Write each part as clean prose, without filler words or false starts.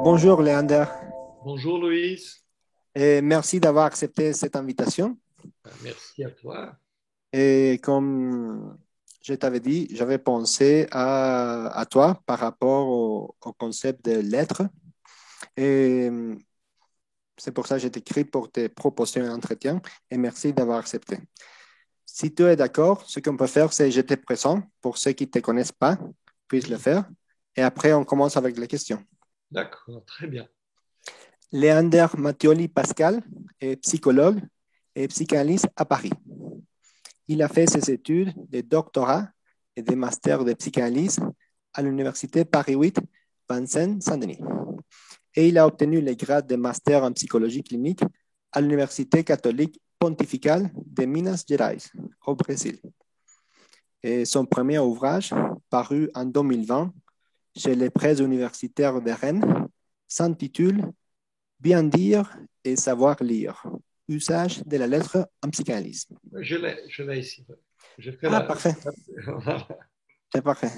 Bonjour Léander, Bonjour Loïs. et merci d'avoir accepté cette invitation. Merci à toi. Et comme je t'avais dit, j'avais pensé à toi par rapport au concept de lettres. Et c'est pour ça que j'ai écrit pour te proposer un entretien et merci d'avoir accepté. Si tu es d'accord, ce qu'on peut faire, c'est je te présente pour ceux qui ne te connaissent pas, puissent le faire. Et après, on commence avec les questions. D'accord, très bien. Léander Mattioli Pascal est psychologue et psychanalyste à Paris. Il a fait ses études de doctorat et de master de psychanalyse à l'université Paris 8, Vincennes-Saint-Denis. Et il a obtenu le grade de master en psychologie clinique à l'université catholique pontificale de Minas Gerais, au Brésil. Et son premier ouvrage, paru en 2020 chez les presses universitaires de Rennes, s'intitule Bien dire et savoir lire. Usage de la lettre en psychanalyse. Je l'ai ici. Je fais Ah, la. parfait. Voilà. C'est parfait.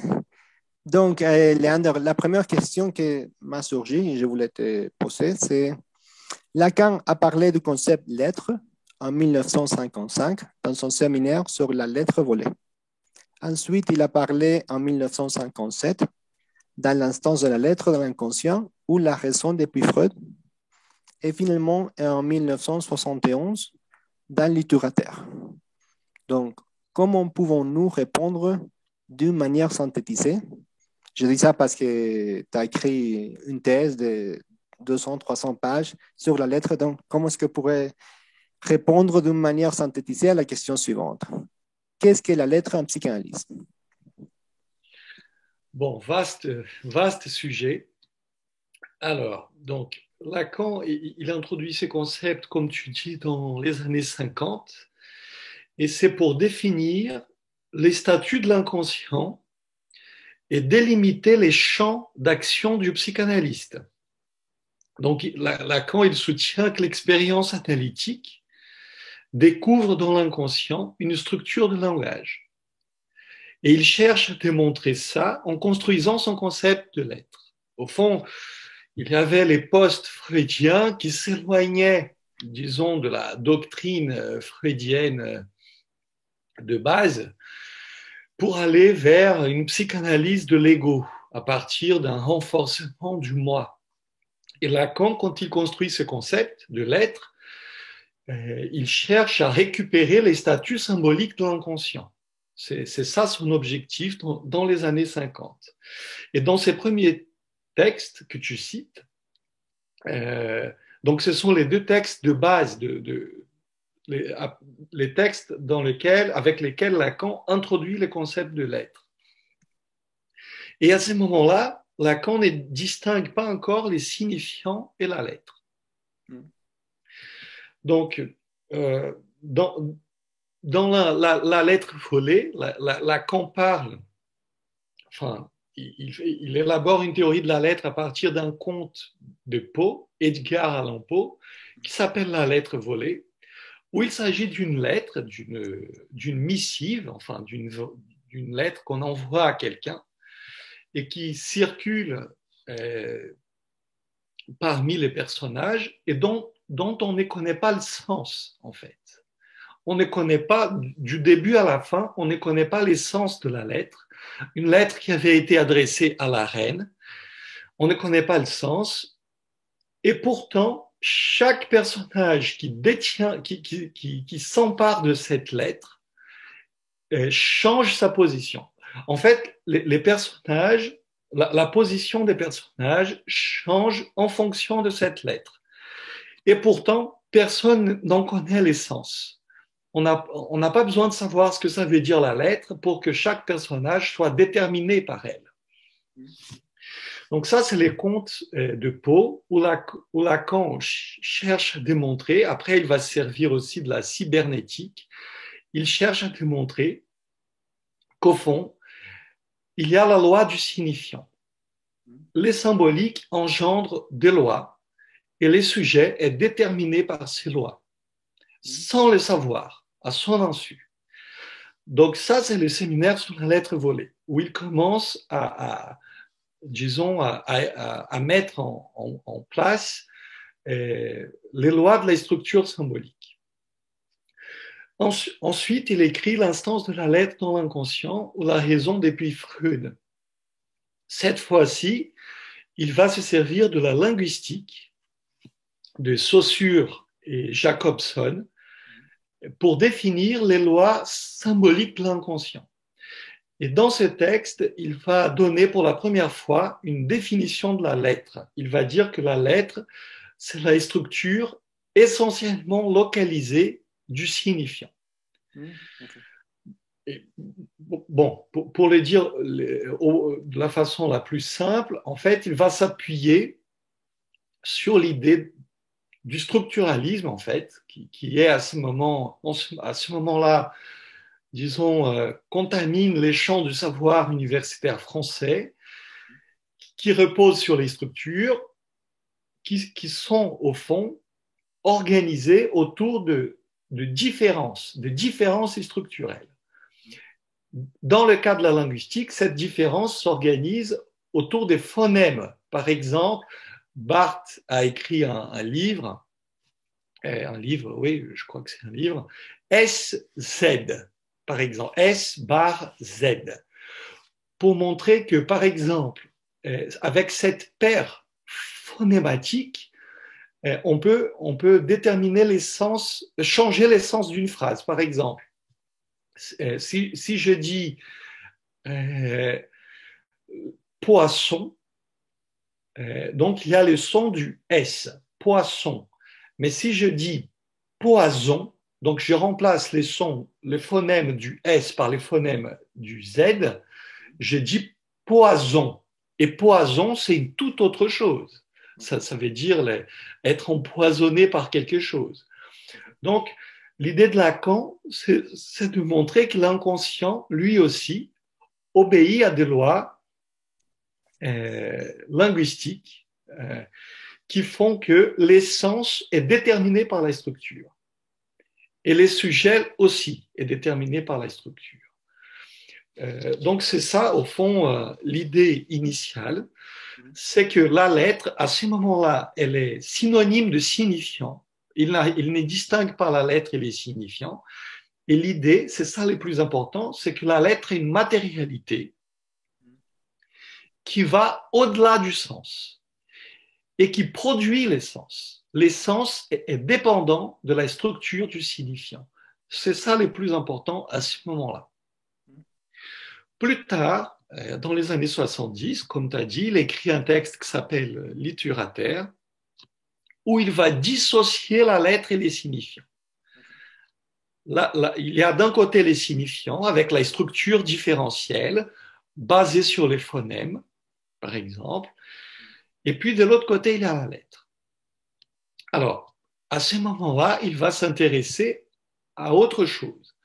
Donc, Léander, la première question qui m'a surgi et je voulais te poser, c'est Lacan a parlé du concept lettre en 1955 dans son séminaire sur la lettre volée. Ensuite, il a parlé en 1957 dans l'instance de la lettre de l'inconscient ou la raison depuis Freud. Et finalement, en 1971, dans littérature. Donc, comment pouvons-nous répondre d'une manière synthétisée? Je dis ça parce que tu as écrit une thèse de 200, 300 pages sur la lettre. Donc, comment est-ce que pourrait répondre d'une manière synthétisée à la question suivante? Qu'est-ce que la lettre en psychanalyse? Bon, vaste sujet. Alors, donc, Lacan, il introduit ces concepts, comme tu dis, dans les années 50, et c'est pour définir les statuts de l'inconscient et délimiter les champs d'action du psychanalyste. Donc, Lacan, il soutient que l'expérience analytique découvre dans l'inconscient une structure de langage. Et il cherche à démontrer ça en construisant son concept de l'être. Au fond, il y avait les post-freudiens qui s'éloignaient, disons, de la doctrine freudienne de base pour aller vers une psychanalyse de l'ego à partir d'un renforcement du moi. Et Lacan, quand il construit ce concept de l'être, il cherche à récupérer les statuts symboliques de l'inconscient. C'est ça son objectif dans les années 50. Et dans ces premiers textes que tu cites, donc ce sont les deux textes de base, les textes avec lesquels Lacan introduit le concept de l'être. Et à ce moment-là, Lacan ne distingue pas encore les signifiants et la lettre. Donc, euh, dans, dans la lettre volée, Lacan parle, enfin, il élabore une théorie de la lettre à partir d'un conte de Poe, Edgar Allan Poe, qui s'appelle La lettre volée, où il s'agit d'une lettre, d'une missive, enfin d'une lettre qu'on envoie à quelqu'un et qui circule parmi les personnages et dont on ne connaît pas le sens, en fait. On ne connaît pas, du début à la fin, on ne connaît pas l'essence de la lettre. Une lettre qui avait été adressée à la reine, on ne connaît pas le sens. Et pourtant, chaque personnage qui détient, qui s'empare de cette lettre, change sa position. En fait, les personnages, la position des personnages change en fonction de cette lettre. Et pourtant, personne n'en connaît l'essence. On n'a pas besoin de savoir ce que ça veut dire la lettre pour que chaque personnage soit déterminé par elle. Donc ça, c'est les contes de Poe où Lacan cherche à démontrer, après il va se servir aussi de la cybernétique, il cherche à démontrer qu'au fond, il y a la loi du signifiant. Les symboliques engendrent des lois et les sujets est déterminé par ces lois, sans le savoir, à son insu. Donc ça, c'est le séminaire sur la lettre volée, où il commence à disons, à mettre en place les lois de la structure symbolique. Ensuite, il écrit l'instance de la lettre dans l'inconscient ou la raison depuis Freud. Cette fois-ci, il va se servir de la linguistique de Saussure et Jacobson pour définir les lois symboliques de l'inconscient. Et dans ce texte, il va donner pour la première fois une définition de la lettre. Il va dire que la lettre, c'est la structure essentiellement localisée du signifiant. Okay. Et, bon, pour le dire de la façon la plus simple, en fait, il va s'appuyer sur l'idée du structuralisme, en fait, qui est à ce moment-là, disons, contamine les champs du savoir universitaire français, qui repose sur les structures qui sont, au fond, organisées autour de différences structurelles. Dans le cas de la linguistique, cette différence s'organise autour des phonèmes. Par exemple, Barthes a écrit un livre, oui, je crois que c'est un livre, SZ, par exemple, S bar Z, pour montrer que, par exemple, avec cette paire phonématique, on peut déterminer les sens, changer les sens d'une phrase. Par exemple, si je dis poisson, donc il y a le son du S, poisson. Mais si je dis poison, donc je remplace les phonèmes du S par les phonèmes du Z, je dis poison. Et poison, c'est une toute autre chose. Ça veut dire être empoisonné par quelque chose. Donc, l'idée de Lacan, c'est de montrer que l'inconscient, lui aussi, obéit à des lois linguistiques qui font que l'essence est déterminée par la structure. Et les sujets aussi est déterminé par la structure. Donc c'est ça, au fond, l'idée initiale, c'est que la lettre, à ce moment-là, elle est synonyme de signifiant. Il ne distingue pas la lettre et les signifiants. Et l'idée, c'est ça le plus important, c'est que la lettre est une matérialité qui va au-delà du sens et qui produit l'essence. L'essence est dépendant de la structure du signifiant. C'est ça le plus important à ce moment-là. Plus tard, dans les années 70, comme tu as dit, il écrit un texte qui s'appelle Littérateur, où il va dissocier la lettre et les signifiants. Là, il y a d'un côté les signifiants avec la structure différentielle basée sur les phonèmes, par exemple, et puis de l'autre côté, il y a la lettre. Alors, à ce moment-là, il va s'intéresser à autre chose.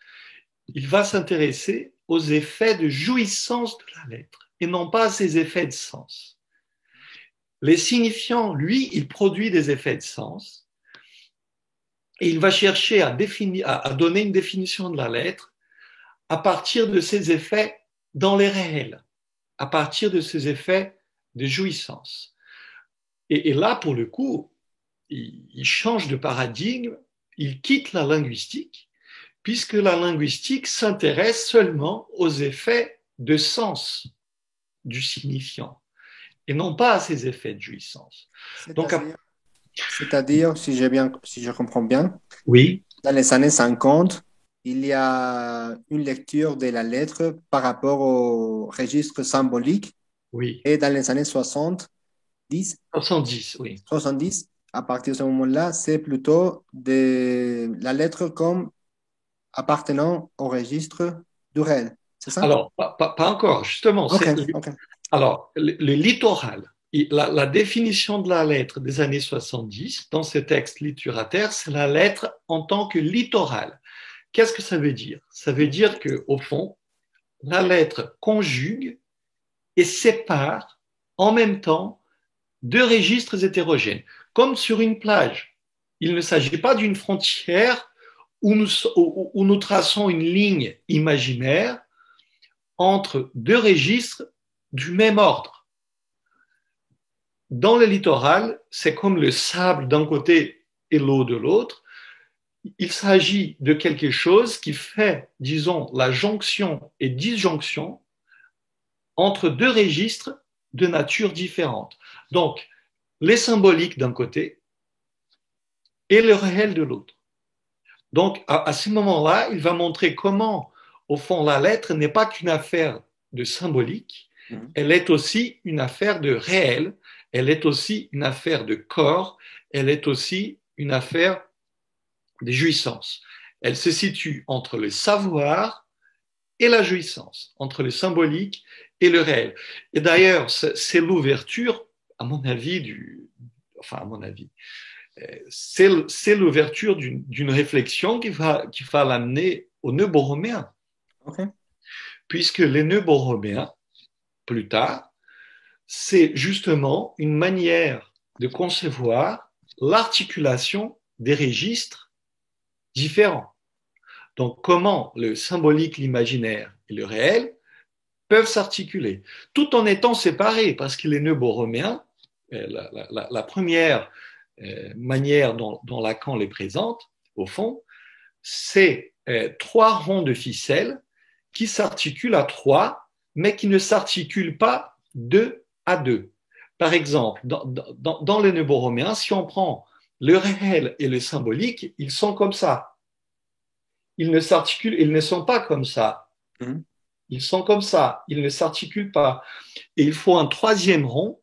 Il va s'intéresser aux effets de jouissance de la lettre et non pas à ses effets de sens. Les signifiants, lui, il produit des effets de sens et il va chercher à donner une définition de la lettre à partir de ses effets dans les réels, à partir de ses effets de jouissance. Et là, pour le coup, il change de paradigme, il quitte la linguistique, puisque la linguistique s'intéresse seulement aux effets de sens du signifiant, et non pas à ses effets de jouissance. C'est-à-dire, si je comprends bien, oui. Dans les années 50, il y a une lecture de la lettre par rapport au registre symbolique. Oui. Et dans les années 70, 70, oui. 70, à partir de ce moment-là, c'est plutôt de la lettre comme appartenant au registre du réel. C'est ça? Alors, pas encore, justement. Okay. Alors, le littoral, la définition de la lettre des années 70, dans ce texte littéraire, c'est la lettre en tant que littoral. Qu'est-ce que ça veut dire? Ça veut dire qu'au fond, la lettre conjugue et sépare en même temps deux registres hétérogènes, comme sur une plage. Il ne s'agit pas d'une frontière où nous traçons une ligne imaginaire entre deux registres du même ordre. dans le littoral, c'est comme le sable d'un côté et l'eau de l'autre. Il s'agit de quelque chose qui fait, disons, la jonction et disjonction entre deux registres de nature différente. Donc, les symboliques d'un côté et le réel de l'autre. Donc, à ce moment-là, il va montrer comment, au fond, la lettre n'est pas qu'une affaire de symbolique, elle est aussi une affaire de réel, elle est aussi une affaire de corps, elle est aussi une affaire de jouissance. Elle se situe entre le savoir et la jouissance, entre le symbolique et le réel. Et d'ailleurs, c'est l'ouverture, à mon avis, c'est l'ouverture d'une réflexion qui va l'amener au nœud borroméen. Okay. Puisque les nœuds borroméens, plus tard, c'est justement une manière de concevoir l'articulation des registres différents. Donc, comment le symbolique, l'imaginaire et le réel peuvent s'articuler, tout en étant séparés, parce que les nœuds borroméens, la première manière dont Lacan les présente, au fond, c'est trois ronds de ficelle qui s'articulent à trois, mais qui ne s'articulent pas deux à deux. Par exemple, dans les nœuds borroméens, si on prend le réel et le symbolique, ils sont comme ça. Ils ne s'articulent, ils ne sont pas comme ça. Ils sont comme ça, ils ne s'articulent pas. Et il faut un troisième rond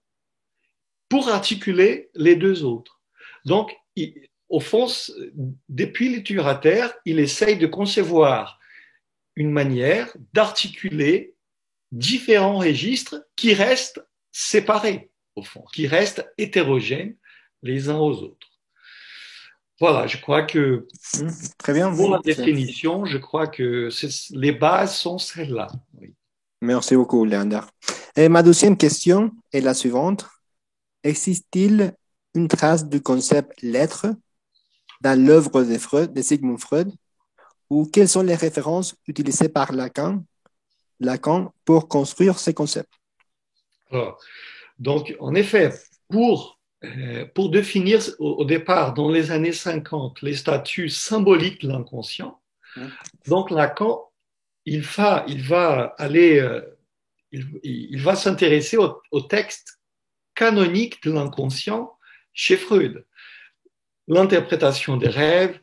pour articuler les deux autres. Donc, au fond, depuis l'Utilitaritaire, il essaye de concevoir une manière d'articuler différents registres qui restent séparés, au fond, qui restent hétérogènes les uns aux autres. Voilà, je crois que Très bien. Pour la définition, je crois que les bases sont celles-là. Oui. Merci beaucoup, Léander. Et ma deuxième question est la suivante. Existe-t-il une trace du concept lettre dans l'œuvre de Sigmund Freud, ou quelles sont les références utilisées par Lacan pour construire ces concepts? Alors, donc, en effet, pour définir au départ, dans les années 50, les statuts symboliques de l'inconscient, donc Lacan, il va s'intéresser au texte canonique de l'inconscient chez Freud. L'interprétation des rêves,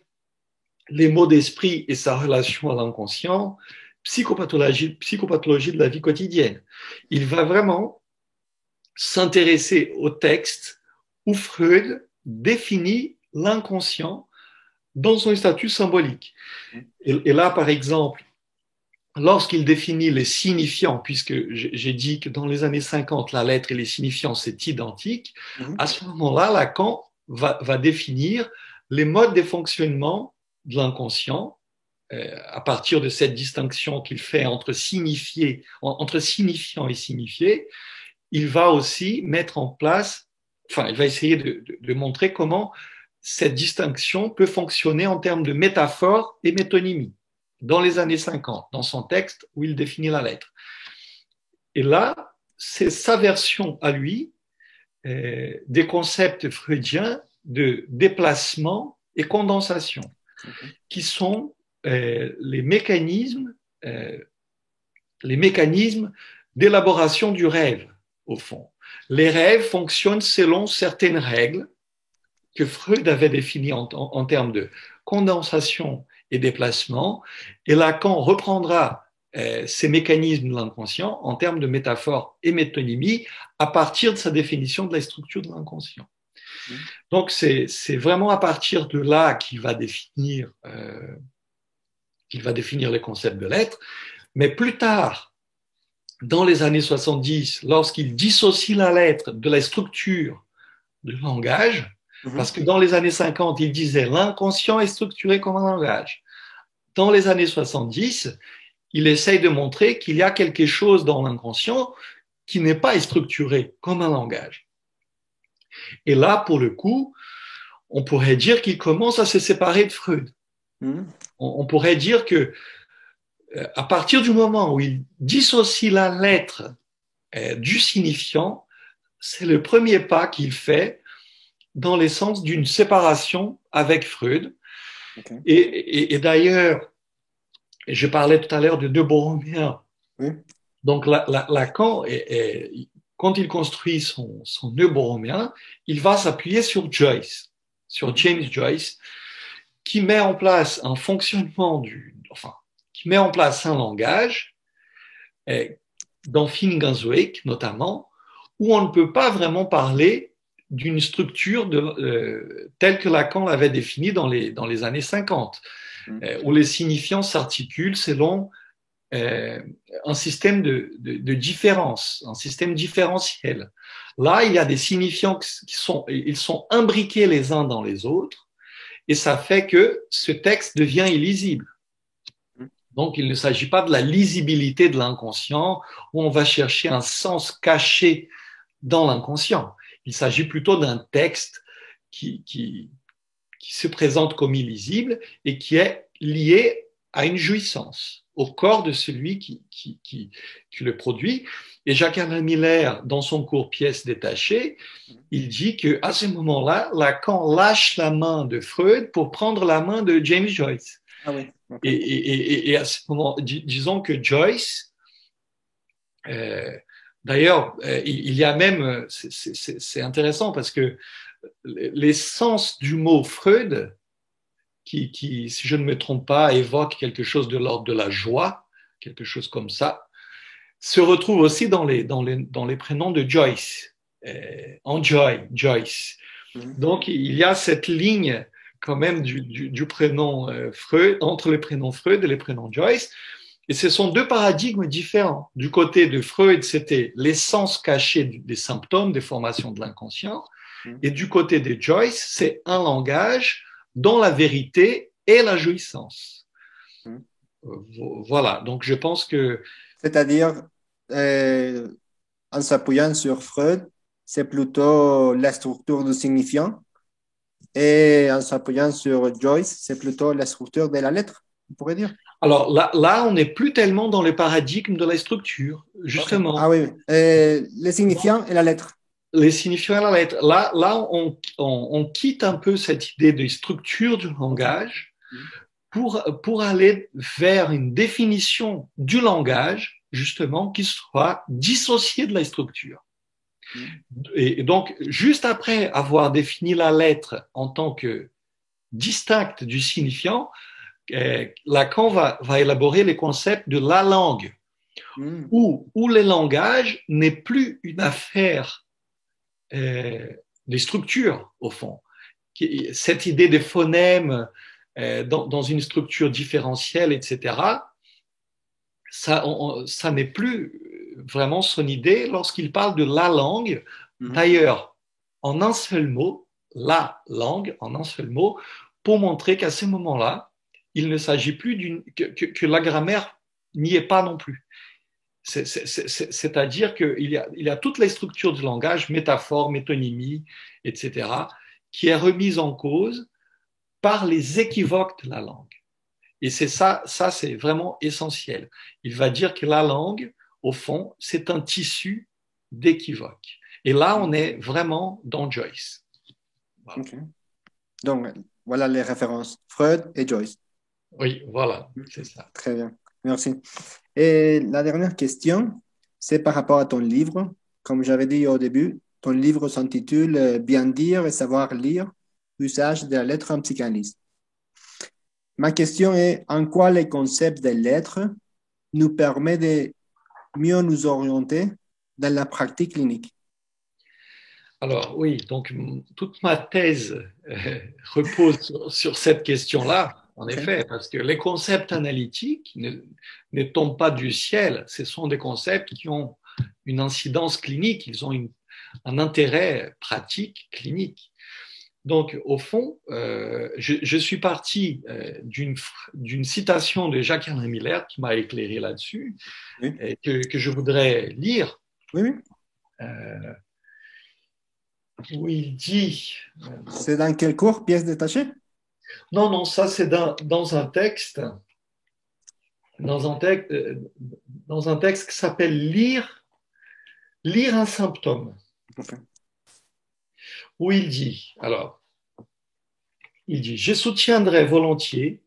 les mots d'esprit et sa relation à l'inconscient, psychopathologie de la vie quotidienne. Il va vraiment s'intéresser au texte où Freud définit l'inconscient dans son statut symbolique. Et là, par exemple, lorsqu'il définit les signifiants, puisque j'ai dit que dans les années 50, la lettre et les signifiants, c'est identique, à ce moment-là, Lacan va définir les modes de fonctionnement de l'inconscient à partir de cette distinction qu'il fait entre signifiant et signifié. Il va aussi mettre en place, il va essayer de montrer comment cette distinction peut fonctionner en termes de métaphore et métonymie dans les années 50, dans son texte où il définit la lettre. Et là, c'est sa version à lui des concepts freudiens de déplacement et condensation, qui sont les mécanismes d'élaboration du rêve, au fond. Les rêves fonctionnent selon certaines règles que Freud avait définies en termes de condensation et déplacement, et Lacan reprendra ces mécanismes de l'inconscient en termes de métaphore et métonymie à partir de sa définition de la structure de l'inconscient. Donc c'est vraiment à partir de là qu'il va définir les concepts de l'être, mais plus tard, dans les années 70, lorsqu'il dissocie la lettre de la structure du langage, parce que dans les années 50, il disait l'inconscient est structuré comme un langage. Dans les années 70, il essaye de montrer qu'il y a quelque chose dans l'inconscient qui n'est pas structuré comme un langage. Et là, pour le coup, on pourrait dire qu'il commence à se séparer de Freud. On pourrait dire que à partir du moment où il dissocie la lettre du signifiant, c'est le premier pas qu'il fait dans les sens d'une séparation avec Freud. Ok. Et d'ailleurs, je parlais tout à l'heure de deux borroméens. Oui. Donc Lacan, quand il construit son nœud borroméen, il va s'appuyer sur Joyce, sur James Joyce, qui met en place un fonctionnement qui met en place un langage, dans Finnegan's Wake notamment, où on ne peut pas vraiment parler d'une structure telle que Lacan l'avait définie dans les années 50, où les signifiants s'articulent selon un système de différence, un système différentiel. Là, il y a des signifiants ils sont imbriqués les uns dans les autres, et ça fait que ce texte devient illisible. Donc, il ne s'agit pas de la lisibilité de l'inconscient, où on va chercher un sens caché dans l'inconscient. Il s'agit plutôt d'un texte qui se présente comme illisible et qui est lié à une jouissance, au corps de celui qui le produit. Et Jacques-Alain Miller, dans son cours Pièces détachées, il dit qu'à ce moment-là, Lacan lâche la main de Freud pour prendre la main de James Joyce. Ah oui. Okay. Et à ce moment, disons que Joyce, d'ailleurs, il y a même, c'est intéressant parce que l'essence du mot Freud, qui, si je ne me trompe pas, évoque quelque chose de l'ordre de la joie, quelque chose comme ça, se retrouve aussi dans les prénoms de Joyce, Enjoy, Joyce. Donc, il y a cette ligne quand même du prénom Freud, entre les prénoms Freud et les prénoms Joyce. Et ce sont deux paradigmes différents. Du côté de Freud, c'était l'essence cachée des symptômes, des formations de l'inconscient. Et du côté de Joyce, c'est un langage dont la vérité est la jouissance. Voilà, donc je pense que... C'est-à-dire, en s'appuyant sur Freud, c'est plutôt la structure du signifiant, et en s'appuyant sur Joyce, c'est plutôt la structure de la lettre, on pourrait dire. Alors là, on n'est plus tellement dans le paradigme de la structure, justement. Okay. Ah oui, les signifiants et la lettre. Les signifiants et la lettre. Là on quitte un peu cette idée de structure du langage pour aller vers une définition du langage, justement, qui soit dissociée de la structure. Et donc, juste après avoir défini la lettre en tant que distincte du signifiant, Lacan va élaborer les concepts de la langue, où le langage n'est plus une affaire des structures, au fond. Cette idée des phonèmes dans une structure différentielle, etc., ça n'est plus vraiment son idée lorsqu'il parle de la langue. D'ailleurs, en un seul mot, la langue, en un seul mot, pour montrer qu'à ce moment-là, il ne s'agit plus que la grammaire n'y est pas non plus. C'est-à-dire qu'il y a toutes les structures du langage, métaphore, métonymie, etc., qui est remise en cause par les équivoques de la langue. Et c'est ça c'est vraiment essentiel. Il va dire que la langue, au fond, c'est un tissu d'équivoques. Et là, on est vraiment dans Joyce. Voilà. Okay. Donc, voilà les références, Freud et Joyce. Oui, voilà, c'est ça. Très bien, merci. Et la dernière question, c'est par rapport à ton livre. Comme j'avais dit au début, ton livre s'intitule « Bien dire et savoir lire, usage de la lettre en psychanalyse ». Ma question est, en quoi les concepts des lettres nous permettent de mieux nous orienter dans la pratique clinique? Alors oui, donc toute ma thèse repose sur cette question-là. En effet, parce que les concepts analytiques ne tombent pas du ciel, ce sont des concepts qui ont une incidence clinique, ils ont un intérêt pratique clinique. Donc, au fond, je suis parti d'une citation de Jacques-Alain Miller qui m'a éclairé là-dessus, et que je voudrais lire. Oui. Où il dit... C'est dans quel cours, pièces détachées? Non, ça c'est dans un texte, dans un texte qui s'appelle Lire un symptôme. Ok. où il dit, alors, il dit, je soutiendrai volontiers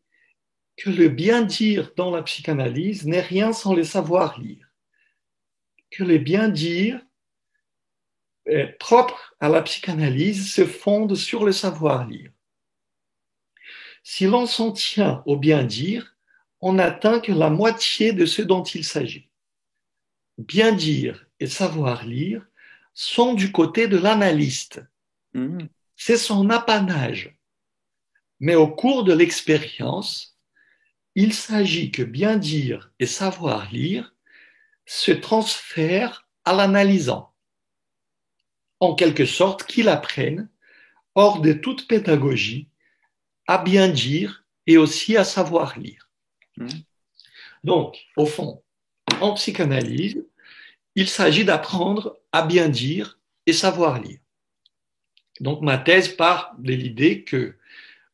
que le bien dire dans la psychanalyse n'est rien sans le savoir lire, que le bien dire propre à la psychanalyse se fonde sur le savoir lire. Si l'on s'en tient au bien dire, on n'atteint que la moitié de ce dont il s'agit. Bien dire et savoir lire sont du côté de l'analyste. C'est son apanage. Mais au cours de l'expérience, il s'agit que bien dire et savoir lire se transfèrent à l'analysant, en quelque sorte qu'il apprenne, hors de toute pédagogie, à bien dire et aussi à savoir lire. Donc, au fond, en psychanalyse, il s'agit d'apprendre à bien dire et savoir lire. Donc, ma thèse part de l'idée que,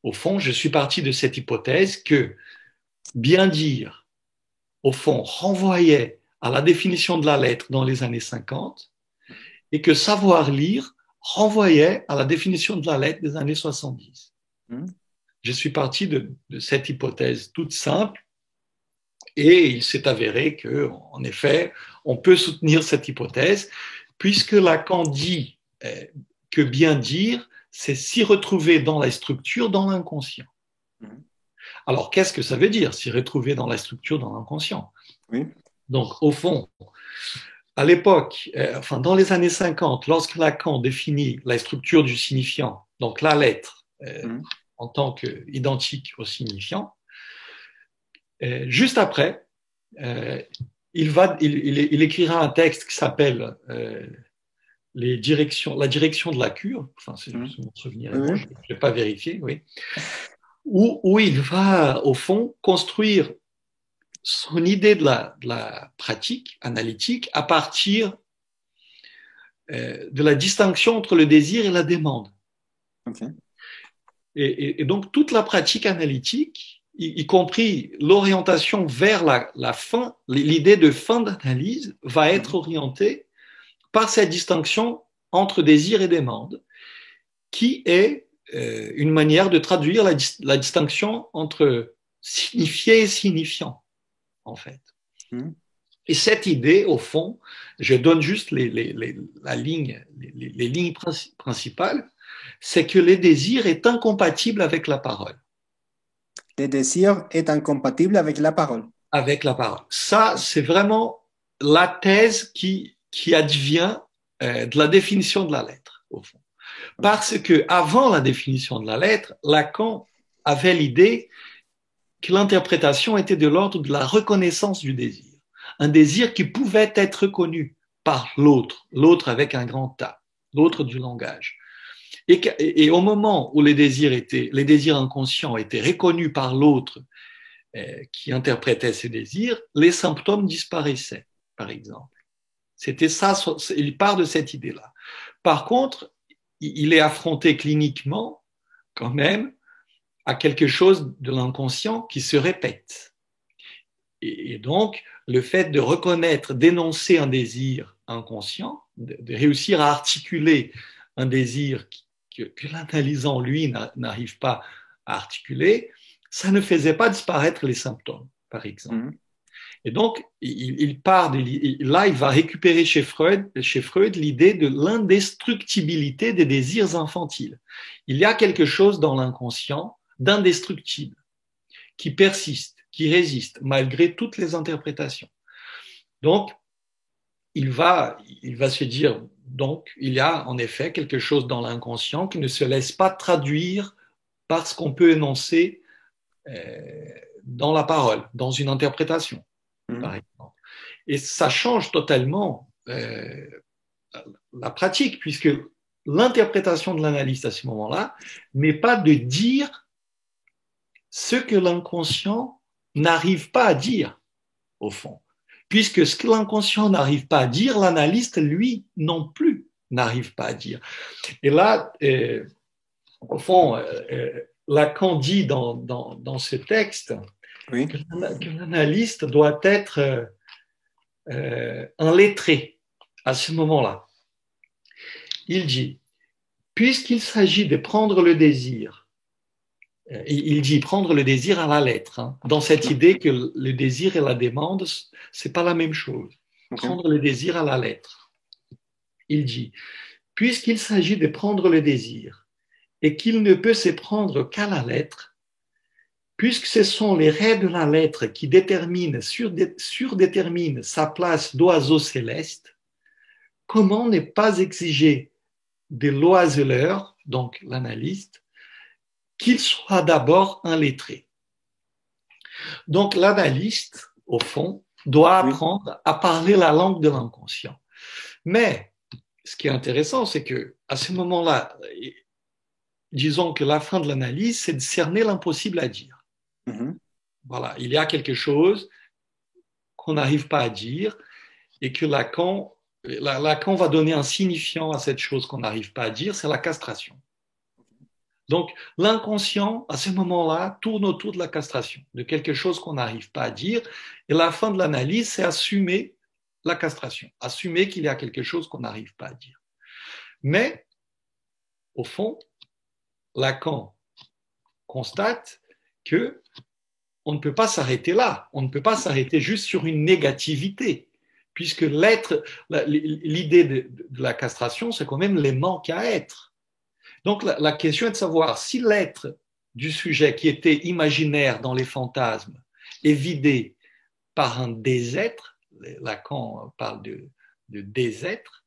au fond, je suis parti de cette hypothèse que bien dire, au fond, renvoyait à la définition de la lettre dans les années 50 et que savoir lire renvoyait à la définition de la lettre des années 70. Je suis parti de cette hypothèse toute simple et il s'est avéré que, en effet, on peut soutenir cette hypothèse puisque Lacan dit que bien dire, c'est s'y retrouver dans la structure, dans l'inconscient. Alors, qu'est-ce que ça veut dire, s'y retrouver dans la structure, dans l'inconscient? Oui. Donc, au fond, à l'époque, enfin, dans les années 50, lorsque Lacan définit la structure du signifiant, donc la lettre, en tant qu'identique au signifiant, juste après, il écrira un texte qui s'appelle la direction de la cure, enfin, c'est mon souvenir, je ne vais pas vérifier, oui, où il va, au fond, construire son idée de la pratique analytique à partir de la distinction entre le désir et la demande. Okay. Et donc, toute la pratique analytique, y compris l'orientation vers la fin, l'idée de fin d'analyse, va être orientée par cette distinction entre désir et demande, qui est une manière de traduire la distinction entre signifié et signifiant, en fait. Et cette idée, au fond, je donne juste les lignes principales, c'est que le désir est incompatible avec la parole. Le désir est incompatible avec la parole. Avec la parole. Ça, c'est vraiment la thèse qui advient de la définition de la lettre, au fond. Parce que avant la définition de la lettre, Lacan avait l'idée que l'interprétation était de l'ordre de la reconnaissance du désir. Un désir qui pouvait être reconnu par l'autre, l'autre avec un grand A, l'autre du langage. Et au moment où les désirs inconscients étaient reconnus par l'autre qui interprétait ces désirs, les symptômes disparaissaient, par exemple. C'était ça, il part de cette idée-là. Par contre, il est affronté cliniquement, quand même, à quelque chose de l'inconscient qui se répète. Et donc, le fait de reconnaître, d'énoncer un désir inconscient, de réussir à articuler un désir que l'analysant, lui, n'arrive pas à articuler, ça ne faisait pas disparaître les symptômes, par exemple. Et donc, il va récupérer chez Freud l'idée de l'indestructibilité des désirs infantiles. Il y a quelque chose dans l'inconscient d'indestructible, qui persiste, qui résiste, malgré toutes les interprétations. Donc, il va se dire, donc, il y a en effet quelque chose dans l'inconscient qui ne se laisse pas traduire par ce qu'on peut énoncer dans la parole, dans une interprétation, par exemple. Et ça change totalement la pratique, puisque l'interprétation de l'analyste à ce moment-là n'est pas de dire ce que l'inconscient n'arrive pas à dire, au fond. Puisque ce que l'inconscient n'arrive pas à dire, l'analyste, lui, non plus, n'arrive pas à dire. Et là, au fond, Lacan dit dans ce texte que l'analyste doit être un lettré à ce moment-là. il dit, puisqu'il s'agit de prendre le désir, il dit prendre le désir à la lettre, hein, dans cette idée que le désir et la demande, c'est pas la même chose. Ok. Prendre le désir à la lettre. Il dit, puisqu'il s'agit de prendre le désir et qu'il ne peut se prendre qu'à la lettre, puisque ce sont les raies de la lettre qui surdéterminent sa place d'oiseau céleste, comment ne pas exiger de l'oiseleur, donc l'analyste, qu'il soit d'abord un lettré. Donc l'analyste, au fond, doit apprendre à parler la langue de l'inconscient. Mais ce qui est intéressant, c'est que à ce moment-là, disons que la fin de l'analyse, c'est de cerner l'impossible à dire. Voilà, il y a quelque chose qu'on n'arrive pas à dire et que Lacan va donner un signifiant à cette chose qu'on n'arrive pas à dire, c'est la castration. Donc, l'inconscient, à ce moment-là, tourne autour de la castration, de quelque chose qu'on n'arrive pas à dire. Et la fin de l'analyse, c'est assumer la castration, assumer qu'il y a quelque chose qu'on n'arrive pas à dire. Mais, au fond, Lacan constate que on ne peut pas s'arrêter là, on ne peut pas s'arrêter juste sur une négativité, puisque l'idée de la castration, c'est quand même les manques à être. Donc la question est de savoir si l'être du sujet qui était imaginaire dans les fantasmes est vidé par un désêtre, Lacan parle de désêtre,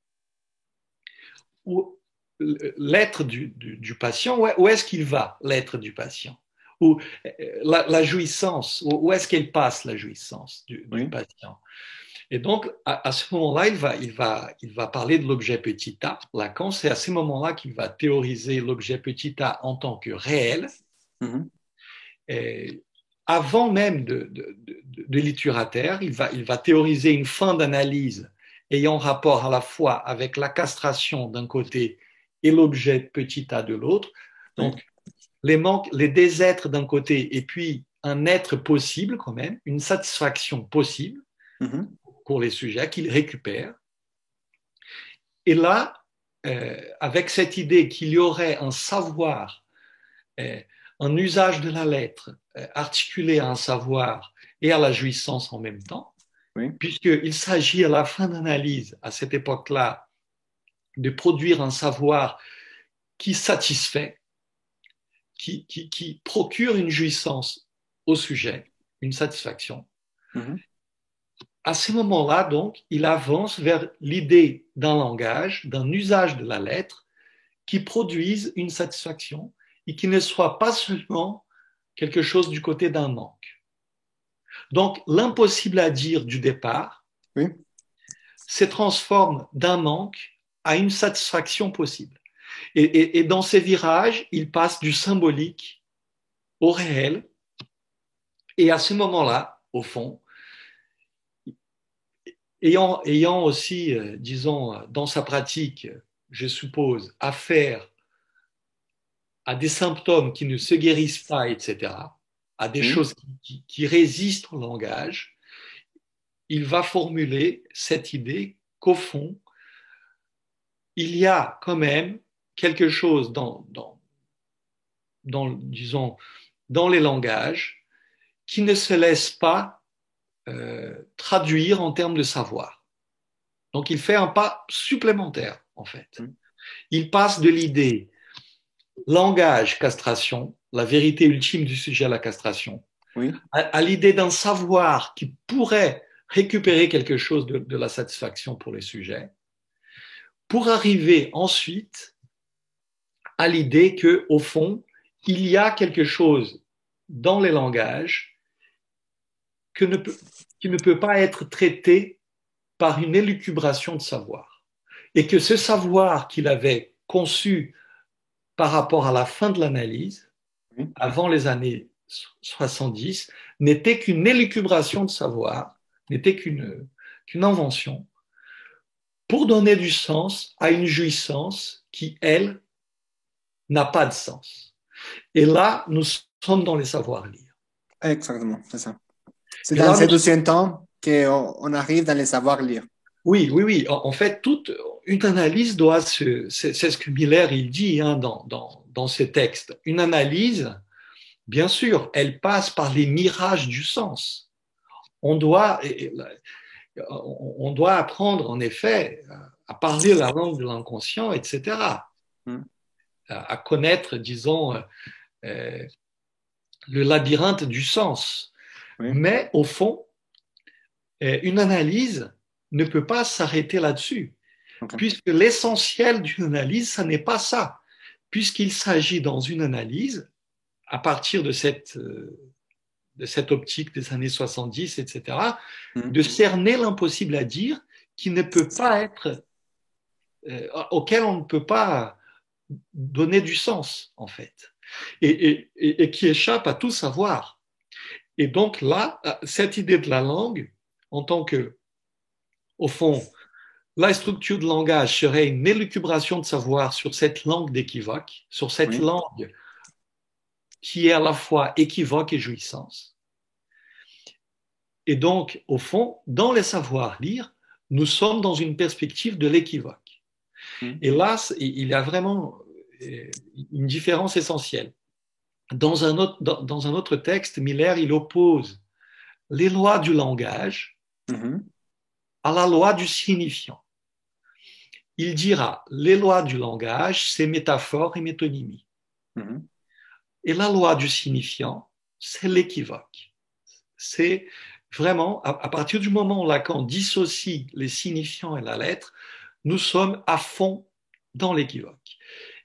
ou l'être du patient, où est-ce qu'il va, l'être du patient? Ou la jouissance, où est-ce qu'elle passe, la jouissance du patient? Et donc, à ce moment-là, il va parler de l'objet petit a. Lacan, c'est à ce moment-là qu'il va théoriser l'objet petit a en tant que réel. Et avant même de l'iturateur, il va théoriser une fin d'analyse ayant rapport à la fois avec la castration d'un côté et l'objet petit a de l'autre. Donc, les désêtres d'un côté et puis un être possible quand même, une satisfaction possible pour les sujets qu'il récupère. Et là, avec cette idée qu'il y aurait un savoir, un usage de la lettre articulé à un savoir et à la jouissance en même temps, puisqu'il s'agit à la fin d'analyse, à cette époque-là, de produire un savoir qui satisfait, qui procure une jouissance au sujet, une satisfaction. À ce moment-là, donc, il avance vers l'idée d'un langage, d'un usage de la lettre qui produise une satisfaction et qui ne soit pas seulement quelque chose du côté d'un manque. Donc, l'impossible à dire du départ se transforme d'un manque à une satisfaction possible. Et dans ces virages, il passe du symbolique au réel. Et à ce moment-là, au fond, ayant aussi, disons, dans sa pratique, je suppose, affaire à des symptômes qui ne se guérissent pas, etc., à des choses qui résistent au langage, il va formuler cette idée qu'au fond, il y a quand même quelque chose disons, dans les langages qui ne se laisse pas traduire en termes de savoir. Donc, il fait un pas supplémentaire, en fait. Il passe de l'idée langage, castration, la vérité ultime du sujet à la castration, à l'idée d'un savoir qui pourrait récupérer quelque chose de la satisfaction pour les sujets, pour arriver ensuite à l'idée que, au fond, il y a quelque chose dans les langages qui ne peut pas être traité par une élucubration de savoir. Et que ce savoir qu'il avait conçu par rapport à la fin de l'analyse, avant les années 70, n'était qu'une élucubration de savoir, n'était qu'une invention, pour donner du sens à une jouissance qui, elle, n'a pas de sens. Et là, nous sommes dans les savoirs-lire. Exactement, c'est ça. C'est dans ces deuxième temps qu'on arrive dans les savoirs-lire. Oui. En fait, toute une analyse doit c'est ce que Miller il dit hein, dans ses textes. Une analyse, bien sûr, elle passe par les mirages du sens. On doit, on doit apprendre, en effet, à parler la langue de l'inconscient, etc., Mm. à connaître, disons, le labyrinthe du sens. Oui. Mais au fond, une analyse ne peut pas s'arrêter là-dessus, Ok. puisque l'essentiel d'une analyse, ça n'est pas ça, puisqu'il s'agit dans une analyse, à partir de cette optique des années 70, etc., Mm. de cerner l'impossible à dire qui ne peut pas être, auquel on ne peut pas donner du sens, en fait, et qui échappe à tout savoir. Et donc là, cette idée de la langue, en tant que, au fond, la structure de langage serait une élucubration de savoir sur cette langue d'équivoque, sur cette Oui. langue qui est à la fois équivoque et jouissance. Et donc, au fond, dans les savoirs lire, nous sommes dans une perspective de l'équivoque. Mm. Et là, il y a vraiment une différence essentielle. Dans un autre texte, Miller, il oppose les lois du langage Mhm. à la loi du signifiant. Il dira les lois du langage, c'est métaphore et métonymie. Mhm. Et la loi du signifiant, c'est l'équivoque. C'est vraiment, à partir du moment où Lacan dissocie les signifiants et la lettre, nous sommes à fond dans l'équivoque.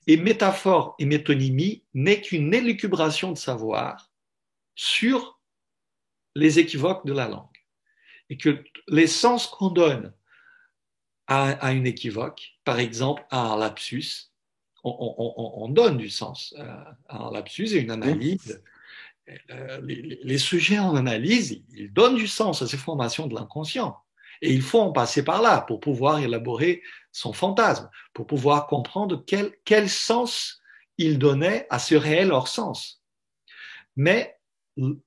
Et métaphore et métonymie n'est qu'une élucubration de savoir sur les équivoques de la langue. Et que les sens qu'on donne à une équivoque, par exemple à un lapsus, on donne du sens à un lapsus et une Oui. analyse. Les sujets en analyse, ils donnent du sens à ces formations de l'inconscient. Et il faut en passer par là pour pouvoir élaborer son fantasme, pour pouvoir comprendre quel sens il donnait à ce réel hors sens. Mais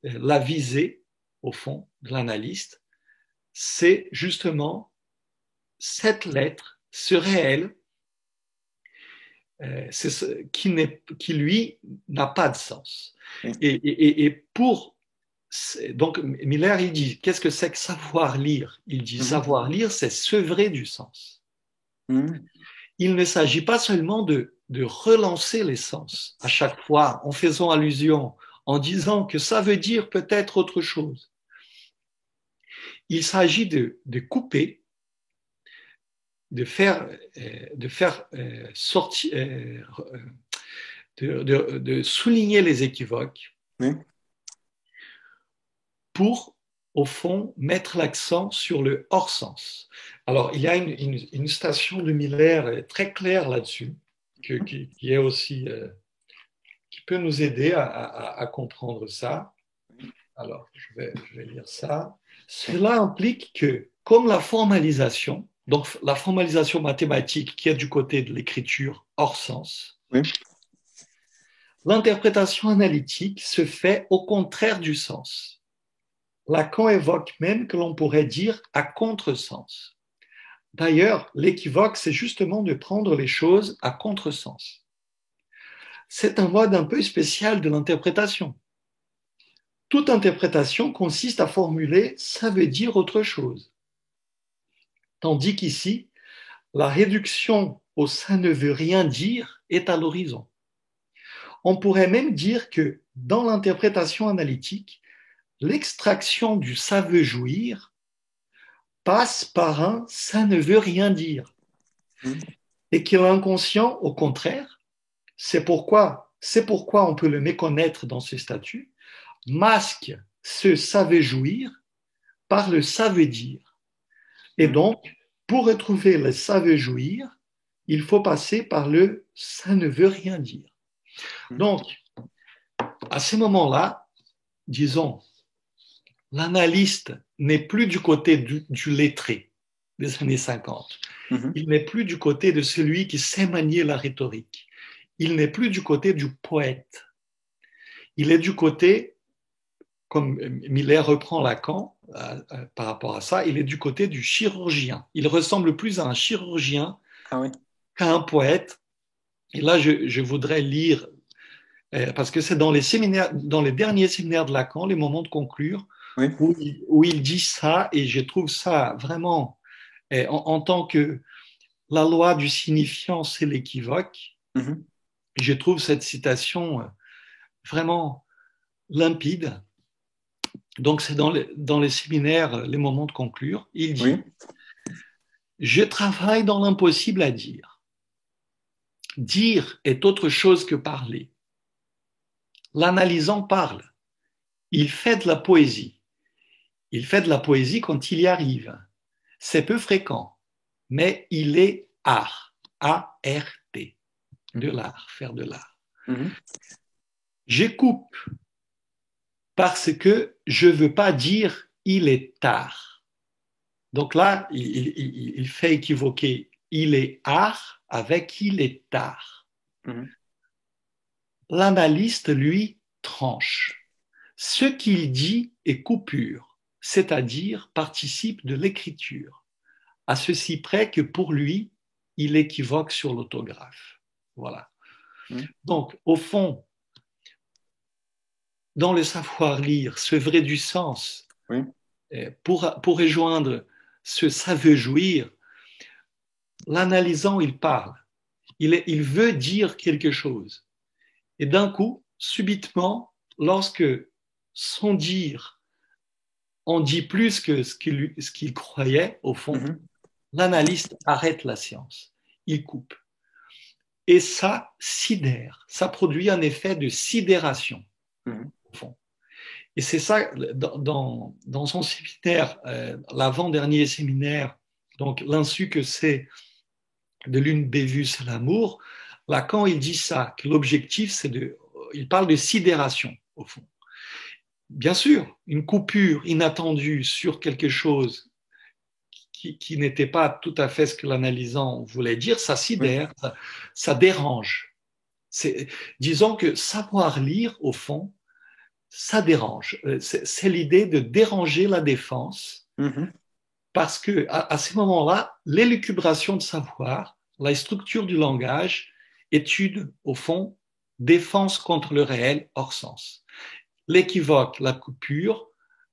la visée, au fond, de l'analyste, c'est justement cette lettre, ce réel, qui lui, n'a pas de sens. Oui. Et pour donc, Miller, il dit, qu'est-ce que c'est que savoir lire? Il dit, Mhm. savoir lire, c'est sevrer du sens. Mhm. Il ne s'agit pas seulement de relancer les sens à chaque fois en faisant allusion, en disant que ça veut dire peut-être autre chose. Il s'agit de couper, de faire sortir, de souligner les équivoques Oui. pour, au fond, mettre l'accent sur le hors-sens. Alors, il y a une station de Miller très claire là-dessus, qui est aussi, qui peut nous aider à comprendre ça. Alors, je vais lire ça. Cela implique que, comme la formalisation, donc la formalisation mathématique qui est du côté de l'écriture hors sens, Oui. l'interprétation analytique se fait au contraire du sens. Lacan évoque même que l'on pourrait dire à contresens. D'ailleurs, l'équivoque, c'est justement de prendre les choses à contresens. C'est un mode un peu spécial de l'interprétation. Toute interprétation consiste à formuler ça veut dire autre chose. Tandis qu'ici, la réduction au ça ne veut rien dire est à l'horizon. On pourrait même dire que dans l'interprétation analytique, l'extraction du ça veut jouir passe par un ça ne veut rien dire. Mhm. Et que l'inconscient, au contraire, c'est pourquoi on peut le méconnaître dans ce statut, masque ce ça veut jouir par le ça veut dire. Et Mhm. donc, pour retrouver le ça veut jouir, il faut passer par le ça ne veut rien dire. Mhm. Donc, à ce moment-là, disons, l'analyste n'est plus du côté du lettré des années 50. Mhm. Il n'est plus du côté de celui qui sait manier la rhétorique. Il n'est plus du côté du poète. Il est du côté, comme Miller reprend Lacan, par rapport à ça, il est du côté du chirurgien. Il ressemble plus à un chirurgien Ah oui. qu'à un poète. Et là, je voudrais lire, parce que c'est dans les séminaires, dans les derniers séminaires de Lacan, les moments de conclure, Oui. où il dit ça, et je trouve ça vraiment, en tant que la loi du signifiant, c'est l'équivoque, Mhm. je trouve cette citation vraiment limpide. Donc, c'est dans les séminaires, les moments de conclure. Il Oui. dit, je travaille dans l'impossible à dire. Dire est autre chose que parler. L'analysant parle. Il fait de la poésie. Il fait de la poésie quand il y arrive. C'est peu fréquent, mais il est art. A-R-T. De l'art, faire de l'art. Mhm. Je coupe parce que je ne veux pas dire il est tard. Donc là, il fait équivoquer il est art avec il est tard. Mhm. L'analyste, lui, tranche. Ce qu'il dit est coupure, c'est-à-dire participe de l'écriture, à ceci près que pour lui, il équivoque sur l'autographe. Voilà. Mhm. Donc, au fond, dans le savoir lire, ce vrai du sens, Oui. pour rejoindre ce ça veut jouir, l'analysant, il parle. Il veut dire quelque chose. Et d'un coup, subitement, lorsque son dire en dit plus que ce qu'il croyait, au fond, Mhm. l'analyste arrête la science. Il coupe. Et ça sidère. Ça produit un effet de sidération, Mhm. au fond. Et c'est ça, dans son séminaire, l'avant-dernier séminaire, donc l'insu que c'est de l'une bévue, c'est l'amour, Lacan, il dit ça, que l'objectif, il parle de sidération, au fond. Bien sûr, une coupure inattendue sur quelque chose qui n'était pas tout à fait ce que l'analysant voulait dire, ça Oui. sidère, ça dérange. Disons que savoir lire, au fond, ça dérange. C'est l'idée de déranger la défense, Mhm. parce que à ces moments-là, l'élucubration de savoir, la structure du langage, étude, au fond, défense contre le réel hors sens. L'équivoque, la coupure,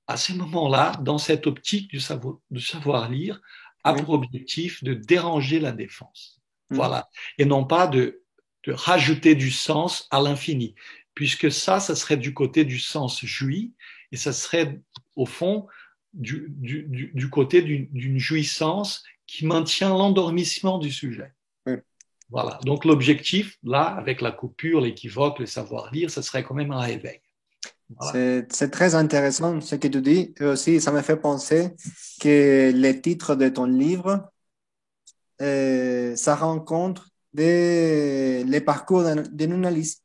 à ces moments-là, dans cette optique du savoir lire, a Oui. pour objectif de déranger la défense. Mhm. Voilà. Et non pas de rajouter du sens à l'infini, puisque ça serait du côté du sens joui, et ça serait, au fond, du côté d'une jouissance qui maintient l'endormissement du sujet. Oui. Voilà. Donc l'objectif, là, avec la coupure, l'équivoque, le savoir lire, ça serait quand même un réveil. Voilà. C'est très intéressant ce que tu dis. Et aussi, ça me fait penser que le titre de ton livre, ça rencontre les parcours d'un journaliste.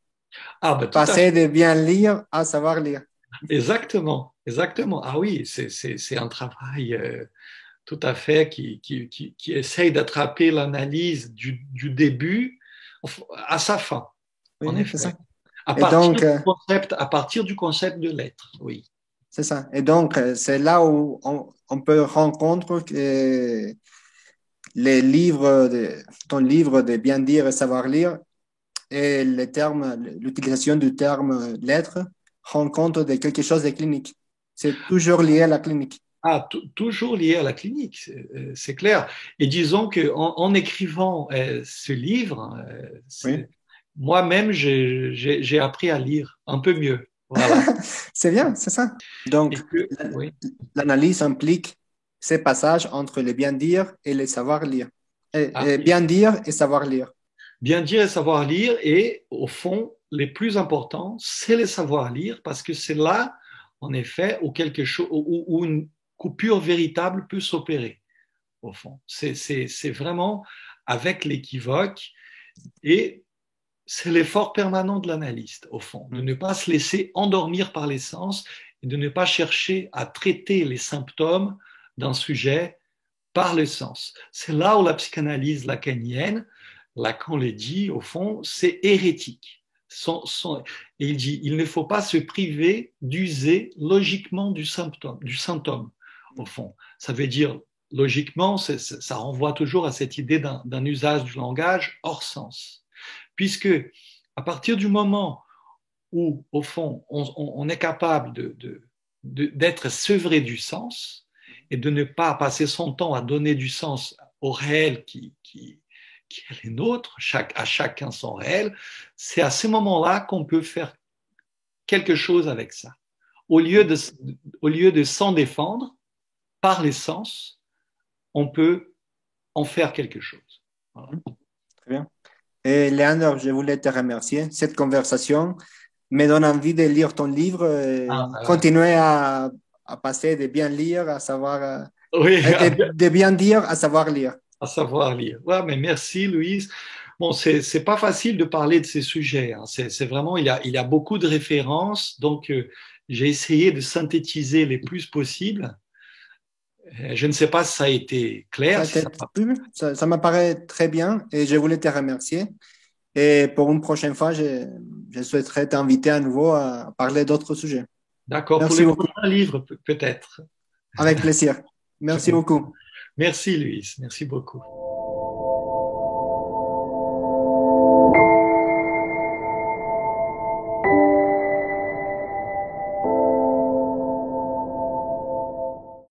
Ah, ben tout à fait. Passer de bien lire à savoir lire. Exactement. Exactement. Ah oui, c'est un travail tout à fait qui essaye d'attraper l'analyse du début à sa fin, Oui, en oui, c'est ça. effet. Et donc, À partir du concept de l'être, oui. c'est ça. Et donc, c'est là où on peut rencontrer les livres, ton livre de bien dire et savoir lire et les termes, l'utilisation du terme lettre rencontre de quelque chose de clinique. C'est toujours lié à la clinique. Ah, toujours lié à la clinique, c'est clair. Et disons que en écrivant ce livre, Oui. moi-même, j'ai appris à lire un peu mieux. Voilà. C'est bien, c'est ça. Donc, Et que, oui. l'analyse implique ces passages entre le bien dire et le savoir lire. Ah, Et bien dire et savoir lire. bien dire et savoir lire, et au fond, les plus importants, c'est les savoir lire, parce que c'est là, en effet, où quelque chose, où une coupure véritable peut s'opérer, au fond. C'est vraiment avec l'équivoque, et c'est l'effort permanent de l'analyste, au fond, de Mm. ne pas se laisser endormir par les sens et de ne pas chercher à traiter les symptômes d'un sujet par le sens. C'est là où la psychanalyse lacanienne, Lacan le dit, au fond, c'est hérétique. Et il dit, il ne faut pas se priver d'user logiquement du symptôme. au fond. Ça veut dire, logiquement, ça renvoie toujours à cette idée d'un usage du langage hors sens. Puisque, à partir du moment où, au fond, on est capable d'être sevré du sens et de ne pas passer son temps à donner du sens au réel qui est les nôtres, à chacun son réel, c'est à ce moment-là qu'on peut faire quelque chose avec ça. Au lieu de s'en défendre par les sens, on peut en faire quelque chose. Voilà. Très bien. Et Léandre, je voulais te remercier. Cette conversation me donne envie de lire ton livre et Voilà. continuer à passer de bien lire à savoir, Oui, de bien dire à savoir lire. à savoir lire. Ouais, mais merci, Louise. Bon, c'est pas facile de parler de ces sujets. Hein. C'est vraiment, il y a beaucoup de références, donc j'ai essayé de synthétiser les plus possible. Je ne sais pas si ça a été clair. Si ça... Ça m'apparaît très bien et je voulais te remercier. Et pour une prochaine fois, je souhaiterais t'inviter à nouveau à parler d'autres sujets. D'accord, pour Merci les beaucoup. prochains livres, peut-être. Avec plaisir. Merci beaucoup. Merci, Louise. Merci beaucoup.